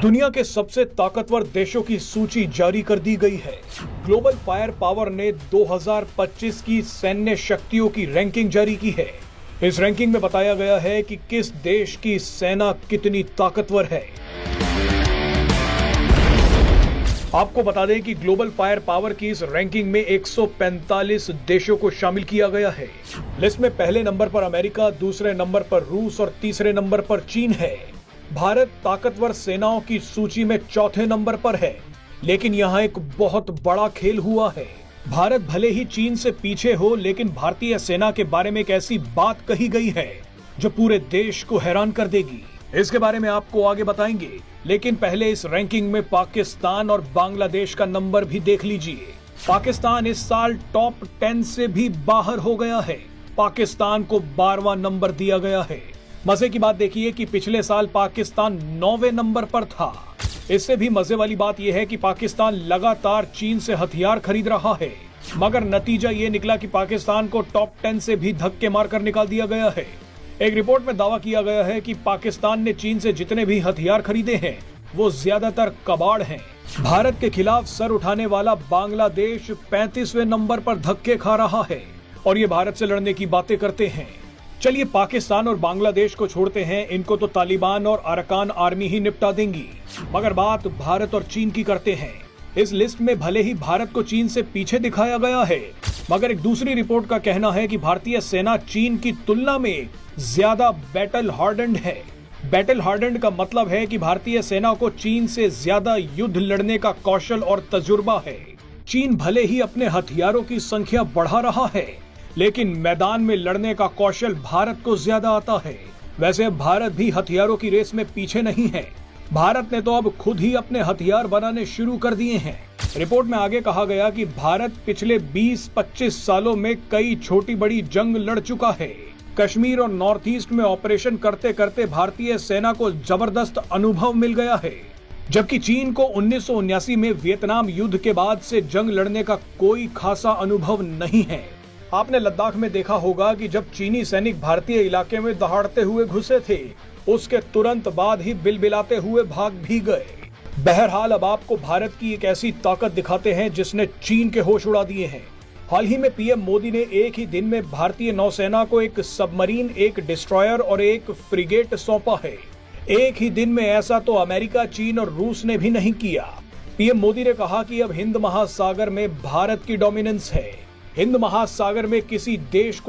दुनिया के सबसे ताकतवर देशों की सूची जारी कर दी गई है। ग्लोबल फायर पावर ने 2025 की सैन्य शक्तियों की रैंकिंग जारी की है। इस रैंकिंग में बताया गया है कि किस देश की सेना कितनी ताकतवर है। आपको बता दें कि ग्लोबल फायर पावर की इस रैंकिंग में 145 देशों को शामिल किया गया है। लिस्ट में पहले नंबर पर अमेरिका, दूसरे नंबर पर रूस और तीसरे नंबर पर चीन है। भारत ताकतवर सेनाओं की सूची में चौथे नंबर पर है, लेकिन यहाँ एक बहुत बड़ा खेल हुआ है। भारत भले ही चीन से पीछे हो, लेकिन भारतीय सेना के बारे में एक ऐसी बात कही गई है जो पूरे देश को हैरान कर देगी। इसके बारे में आपको आगे बताएंगे, लेकिन पहले इस रैंकिंग में पाकिस्तान और बांग्लादेश का नंबर भी देख लीजिए। पाकिस्तान इस साल टॉप 10 से भी बाहर हो गया है। पाकिस्तान को 12वां नंबर दिया गया है। मजे की बात देखिए कि पिछले साल पाकिस्तान 9वें नंबर पर था। इससे भी मजे वाली बात यह है कि पाकिस्तान लगातार चीन से हथियार खरीद रहा है, मगर नतीजा ये निकला कि पाकिस्तान को टॉप 10 से भी धक्के मारकर निकाल दिया गया है। एक रिपोर्ट में दावा किया गया है कि पाकिस्तान ने चीन से जितने भी हथियार खरीदे हैं वो ज्यादातर कबाड़ हैं। भारत के खिलाफ सर उठाने वाला बांग्लादेश 35वें नंबर पर धक्के खा रहा है और ये भारत से लड़ने की बातें करते हैं। चलिए पाकिस्तान और बांग्लादेश को छोड़ते हैं, इनको तो तालिबान और अरकान आर्मी ही निपटा देंगी, मगर बात भारत और चीन की करते हैं। इस लिस्ट में भले ही भारत को चीन से पीछे दिखाया गया है, मगर एक दूसरी रिपोर्ट का कहना है कि भारतीय सेना चीन की तुलना में ज्यादा बैटल हार्डन्ड है। बैटल हार्डन्ड का मतलब है कि भारतीय सेना को चीन से ज्यादा युद्ध लड़ने का कौशल और तजुर्बा है। चीन भले ही अपने हथियारों की संख्या बढ़ा रहा है, लेकिन मैदान में लड़ने का कौशल भारत को ज्यादा आता है। वैसे भारत भी हथियारों की रेस में पीछे नहीं है। भारत ने तो अब खुद ही अपने हथियार बनाने शुरू कर दिए हैं। रिपोर्ट में आगे कहा गया कि भारत पिछले 20-25 सालों में कई छोटी बड़ी जंग लड़ चुका है। कश्मीर और नॉर्थ ईस्ट में ऑपरेशन करते करते भारतीय सेना को जबरदस्त अनुभव मिल गया है, जबकि चीन को 1979 में वियतनाम युद्ध के बाद से जंग लड़ने का कोई खासा अनुभव नहीं है। आपने लद्दाख में देखा होगा कि जब चीनी सैनिक भारतीय इलाके में दहाड़ते हुए घुसे थे, उसके तुरंत बाद ही बिलबिलाते हुए भाग भी गए। बहरहाल अब आपको भारत की एक ऐसी ताकत दिखाते हैं जिसने चीन के होश उड़ा दिए हैं। हाल ही में पीएम मोदी ने एक ही दिन में भारतीय नौसेना को एक सबमरीन, एक डिस्ट्रॉयर और एक फ्रिगेट सौंपा है। एक ही दिन में ऐसा तो अमेरिका, चीन और रूस ने भी नहीं किया। पीएम मोदी ने कहा कि अब हिंद महासागर में भारत की डोमिनेंस है। हिंद महासागर में किसी देश को